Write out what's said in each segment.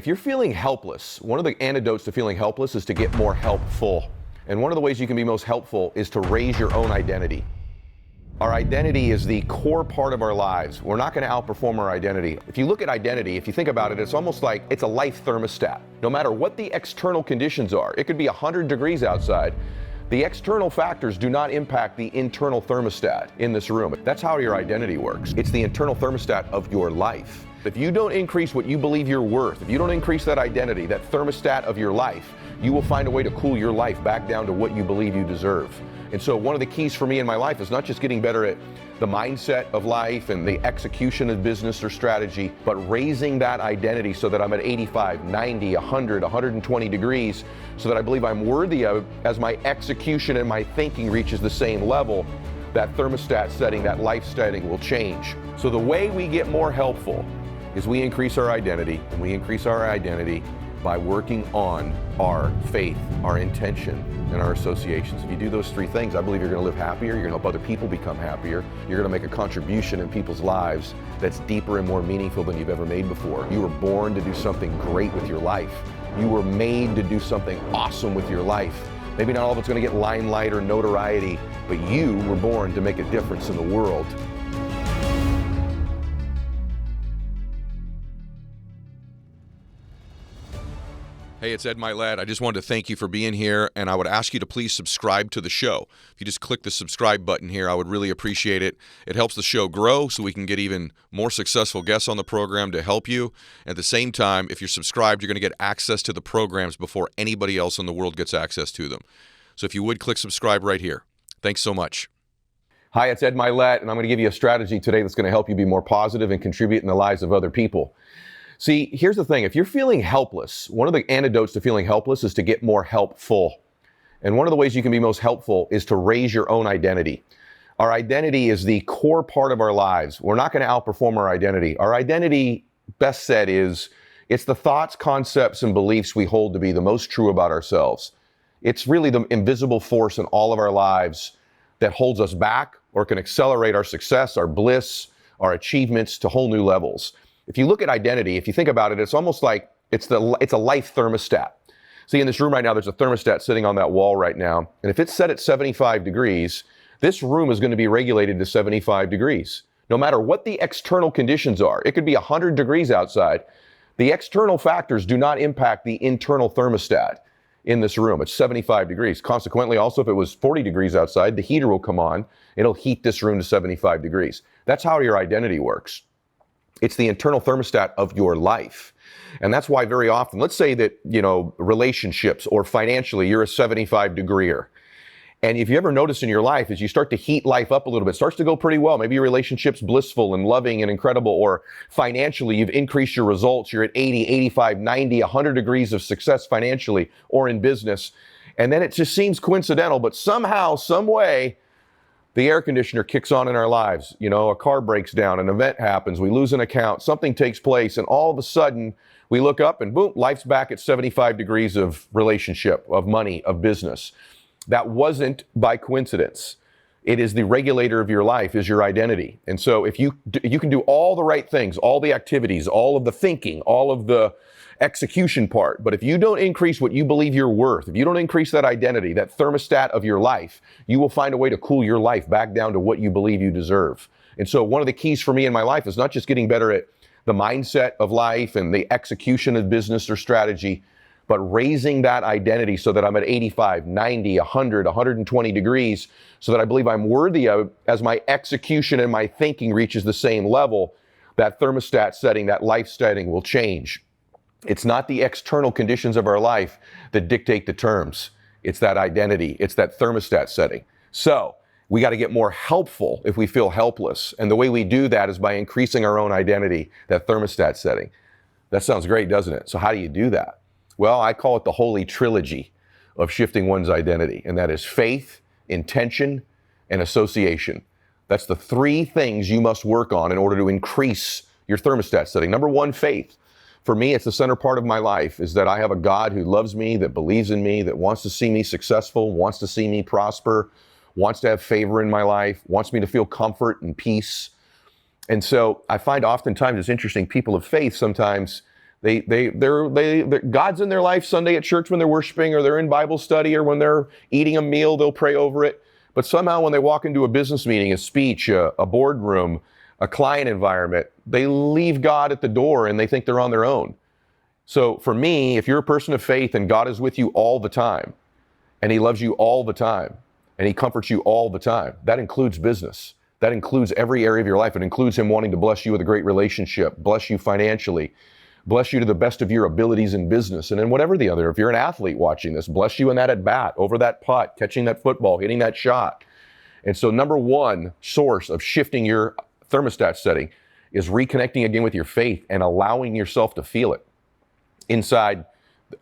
If you're feeling helpless, one of the antidotes to feeling helpless is to get more helpful. And one of the ways you can be most helpful is to raise your own identity. Our identity is the core part of our lives. We're not going to outperform our identity. If you look at identity, if you think about it, it's almost like it's a life thermostat. No matter what the external conditions are, it could be 100 degrees outside. The external factors do not impact the internal thermostat in this room. That's how your identity works. It's the internal thermostat of your life. If you don't increase what you believe you're worth, if you don't increase that identity, that thermostat of your life, you will find a way to cool your life back down to what you believe you deserve. And so one of the keys for me in my life is not just getting better at the mindset of life and the execution of business or strategy, but raising that identity so that I'm at 85, 90, 100, 120 degrees, so that I believe I'm worthy of as my execution and my thinking reaches the same level. That thermostat setting, that life setting will change. So the way we get more helpful is we increase our identity, and we increase our identity by working on our faith, our intention, and our associations. If you do those three things, I believe you're going to live happier, you're going to help other people become happier, you're going to make a contribution in people's lives that's deeper and more meaningful than you've ever made before. You were born to do something great with your life. You were made to do something awesome with your life. Maybe not all of it's going to get limelight or notoriety, but you were born to make a difference in the world. Hey, it's Ed Mylett. I just wanted to thank you for being here, and I would ask you to please subscribe to the show. If you just click the subscribe button here, I would really appreciate it. It helps the show grow so we can get even more successful guests on the program to help you. At the same time, if you're subscribed, you're going to get access to the programs before anybody else in the world gets access to them. So if you would, click subscribe right here. Thanks so much. Hi, it's Ed Mylett, and I'm going to give you a strategy today that's going to help you be more positive and contribute in the lives of other people. See, here's the thing. If you're feeling helpless, one of the antidotes to feeling helpless is to get more helpful. And one of the ways you can be most helpful is to raise your own identity. Our identity is the core part of our lives. We're not going to outperform our identity. Our identity, best said, is it's the thoughts, concepts, and beliefs we hold to be the most true about ourselves. It's really the invisible force in all of our lives that holds us back or can accelerate our success, our bliss, our achievements to whole new levels. If you look at identity, if you think about it, it's almost like it's a life thermostat. See, in this room right now, there's a thermostat sitting on that wall right now. And if it's set at 75 degrees, this room is going to be regulated to 75 degrees. No matter what the external conditions are, it could be 100 degrees outside. The external factors do not impact the internal thermostat in this room. It's 75 degrees. Consequently, also, if it was 40 degrees outside, the heater will come on. It'll heat this room to 75 degrees. That's how your identity works. It's the internal thermostat of your life. And that's why very often, let's say that, relationships or financially, you're a 75 degreer. And if you ever notice in your life, as you start to heat life up a little bit, it starts to go pretty well. Maybe your relationship's blissful and loving and incredible, or financially, you've increased your results. You're at 80, 85, 90, 100 degrees of success financially or in business. And then it just seems coincidental, but somehow, some way, the air conditioner kicks on in our lives. A car breaks down, an event happens, we lose an account, something takes place, and all of a sudden we look up and boom, life's back at 75 degrees of relationship, of money, of business. That wasn't by coincidence. It is the regulator of your life, is your identity. And so if you can do all the right things, all the activities, all of the thinking, all of the execution part, but if you don't increase what you believe you're worth, if you don't increase that identity, that thermostat of your life, you will find a way to cool your life back down to what you believe you deserve. And so one of the keys for me in my life is not just getting better at the mindset of life and the execution of business or strategy, but raising that identity so that I'm at 85, 90, 100, 120 degrees, so that I believe I'm worthy of as my execution and my thinking reaches the same level. That thermostat setting, that life setting will change. It's not the external conditions of our life that dictate the terms. It's that identity. It's that thermostat setting. So we got to get more helpful if we feel helpless. And the way we do that is by increasing our own identity, that thermostat setting. That sounds great, doesn't it? So how do you do that? Well, I call it the holy trilogy of shifting one's identity. And that is faith, intention, and association. That's the three things you must work on in order to increase your thermostat setting. Number one, faith. For me, it's the center part of my life, is that I have a God who loves me, that believes in me, that wants to see me successful, wants to see me prosper, wants to have favor in my life, wants me to feel comfort and peace. And so I find oftentimes it's interesting, people of faith sometimes God's in their life Sunday at church when they're worshiping, or they're in Bible study, or when they're eating a meal, they'll pray over it. But somehow when they walk into a business meeting, a speech, a boardroom, a client environment, they leave God at the door and they think they're on their own. So for me, if you're a person of faith and God is with you all the time, and he loves you all the time, and he comforts you all the time, that includes business. That includes every area of your life. It includes him wanting to bless you with a great relationship, bless you financially, bless you to the best of your abilities in business. And then whatever the other, if you're an athlete watching this, bless you in that at bat, over that putt, catching that football, hitting that shot. And so number one source of shifting your thermostat setting is reconnecting again with your faith and allowing yourself to feel it inside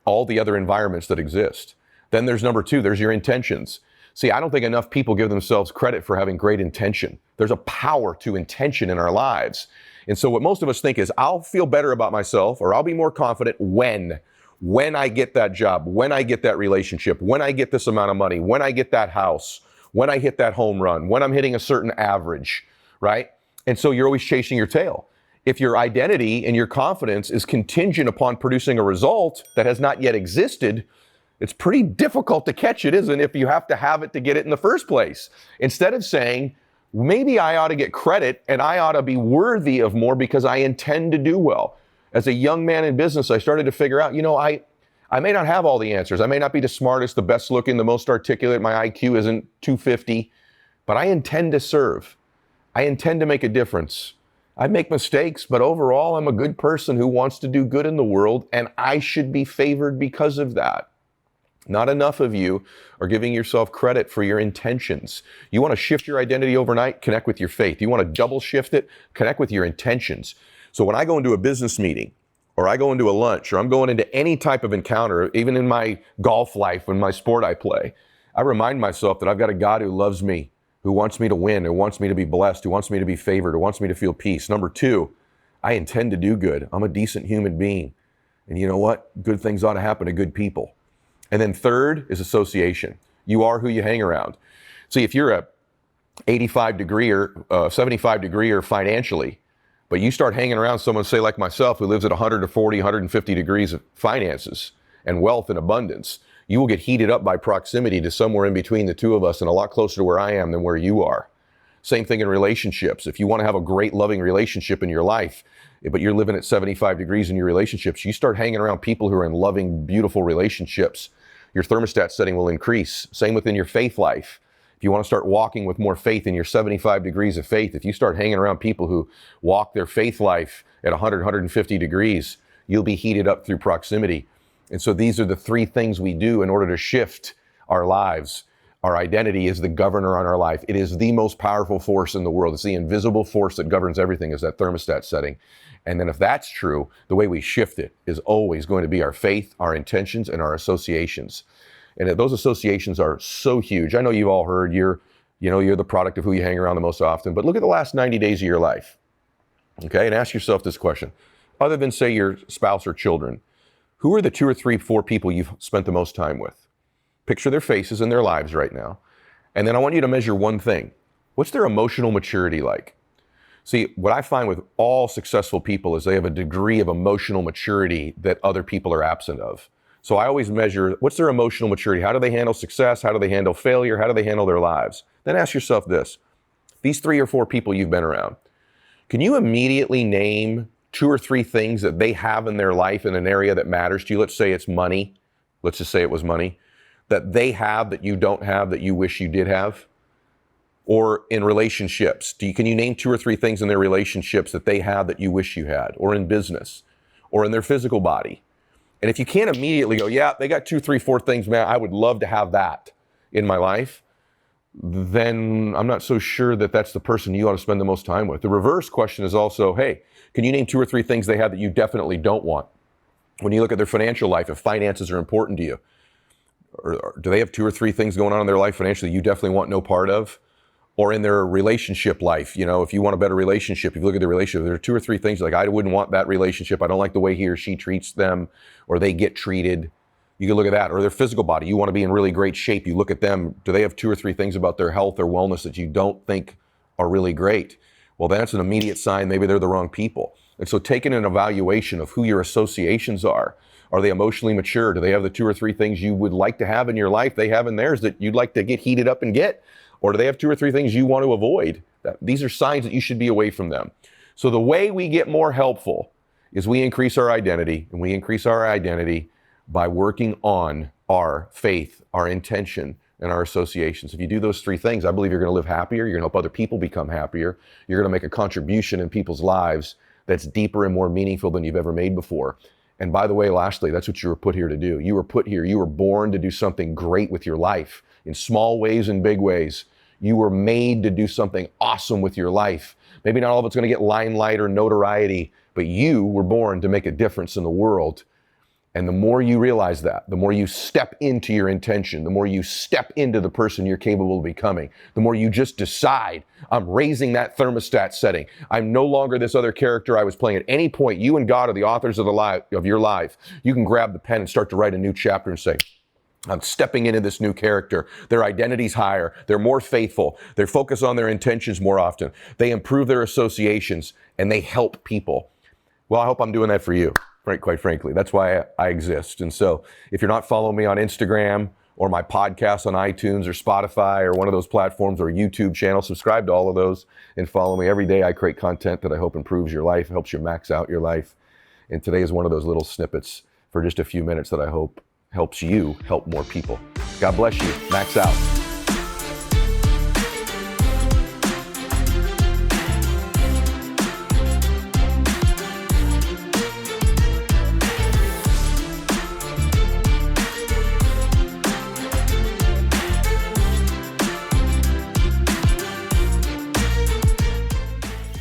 all the other environments that exist. Then there's number two, there's your intentions. See, I don't think enough people give themselves credit for having great intention. There's a power to intention in our lives. And so what most of us think is, I'll feel better about myself, or I'll be more confident when I get that job, when I get that relationship, when I get this amount of money, when I get that house, when I hit that home run, when I'm hitting a certain average, right? And so you're always chasing your tail. If your identity and your confidence is contingent upon producing a result that has not yet existed, it's pretty difficult to catch it, isn't it, if you have to have it to get it in the first place? Instead of saying, maybe I ought to get credit and I ought to be worthy of more because I intend to do well. As a young man in business, I started to figure out, I may not have all the answers. I may not be the smartest, the best looking, the most articulate. My IQ isn't 250, but I intend to serve. I intend to make a difference. I make mistakes, but overall, I'm a good person who wants to do good in the world, and I should be favored because of that. Not enough of you are giving yourself credit for your intentions. You want to shift your identity overnight? Connect with your faith. You want to double shift it? Connect with your intentions. So when I go into a business meeting, or I go into a lunch, or I'm going into any type of encounter, even in my golf life, in my sport I play, I remind myself that I've got a God who loves me, who wants me to win, who wants me to be blessed, who wants me to be favored, who wants me to feel peace. Number two, I intend to do good. I'm a decent human being. And you know what? Good things ought to happen to good people. And then third is association. You are who you hang around. See, if you're a 85 degree or 75 degree or financially, but you start hanging around someone, say like myself, who lives at 140, 150 degrees of finances and wealth and abundance, you will get heated up by proximity to somewhere in between the two of us and a lot closer to where I am than where you are. Same thing in relationships. If you want to have a great, loving relationship in your life, but you're living at 75 degrees in your relationships, you start hanging around people who are in loving, beautiful relationships, your thermostat setting will increase. Same within your faith life. If you want to start walking with more faith in your 75 degrees of faith, if you start hanging around people who walk their faith life at 100, 150 degrees, you'll be heated up through proximity. And so these are the three things we do in order to shift our lives. Our identity is the governor on our life. It is the most powerful force in the world. It's the invisible force that governs everything, is that thermostat setting. And then if that's true, the way we shift it is always going to be our faith, our intentions, and our associations. And those associations are so huge. I know you've all heard you're the product of who you hang around the most often, but look at the last 90 days of your life, okay? And ask yourself this question. Other than, say, your spouse or children, who are the 2 or 3, 4 people you've spent the most time with? Picture their faces in their lives right now. And then I want you to measure one thing. What's their emotional maturity like? See, what I find with all successful people is they have a degree of emotional maturity that other people are absent of. So I always measure, what's their emotional maturity? How do they handle success? How do they handle failure? How do they handle their lives? Then ask yourself this. These 3 or 4 people you've been around, can you immediately name 2 or 3 things that they have in their life in an area that matters to you? Let's say it's money. Let's just say it was money. That they have that you don't have that you wish you did have? Or in relationships, can you name 2 or 3 things in their relationships that they have that you wish you had? Or in business? Or in their physical body? And if you can't immediately go, yeah, they got 2, 3, 4 things, man, I would love to have that in my life, then I'm not so sure that that's the person you ought to spend the most time with. The reverse question is also, hey, can you name 2 or 3 things they have that you definitely don't want? When you look at their financial life, if finances are important to you, or do they have 2 or 3 things going on in their life financially you definitely want no part of? Or in their relationship life, if you want a better relationship, if you look at the relationship, there are 2 or 3 things like, I wouldn't want that relationship. I don't like the way he or she treats them, or they get treated. You can look at that. Or their physical body. You want to be in really great shape. You look at them. Do they have 2 or 3 things about their health or wellness that you don't think are really great? Well, that's an immediate sign maybe they're the wrong people. And so taking an evaluation of who your associations are they emotionally mature? Do they have the 2 or 3 things you would like to have in your life they have in theirs that you'd like to get heated up and get? Or do they have 2 or 3 things you want to avoid? These are signs that you should be away from them. So the way we get more helpful is we increase our identity, and we increase our identity by working on our faith, our intention, and our associations. If you do those 3 things, I believe you're going to live happier, you're going to help other people become happier, you're going to make a contribution in people's lives that's deeper and more meaningful than you've ever made before. And by the way, lastly, that's what you were put here to do. You were put here, you were born to do something great with your life, in small ways and big ways. You were made to do something awesome with your life. Maybe not all of it's going to get limelight or notoriety, but you were born to make a difference in the world. And the more you realize that, the more you step into your intention, the more you step into the person you're capable of becoming, the more you just decide, I'm raising that thermostat setting. I'm no longer this other character I was playing. At any point, you and God are the authors of your life. You can grab the pen and start to write a new chapter and say, I'm stepping into this new character. Their identity's higher. They're more faithful. They focus on their intentions more often. They improve their associations, and they help people. Well, I hope I'm doing that for you. Quite frankly, that's why I exist. And so if you're not following me on Instagram or my podcast on iTunes or Spotify or one of those platforms or YouTube channel, subscribe to all of those and follow me. Every day I create content that I hope improves your life, helps you max out your life. And today is one of those little snippets for just a few minutes that I hope helps you help more people. God bless you. Max out.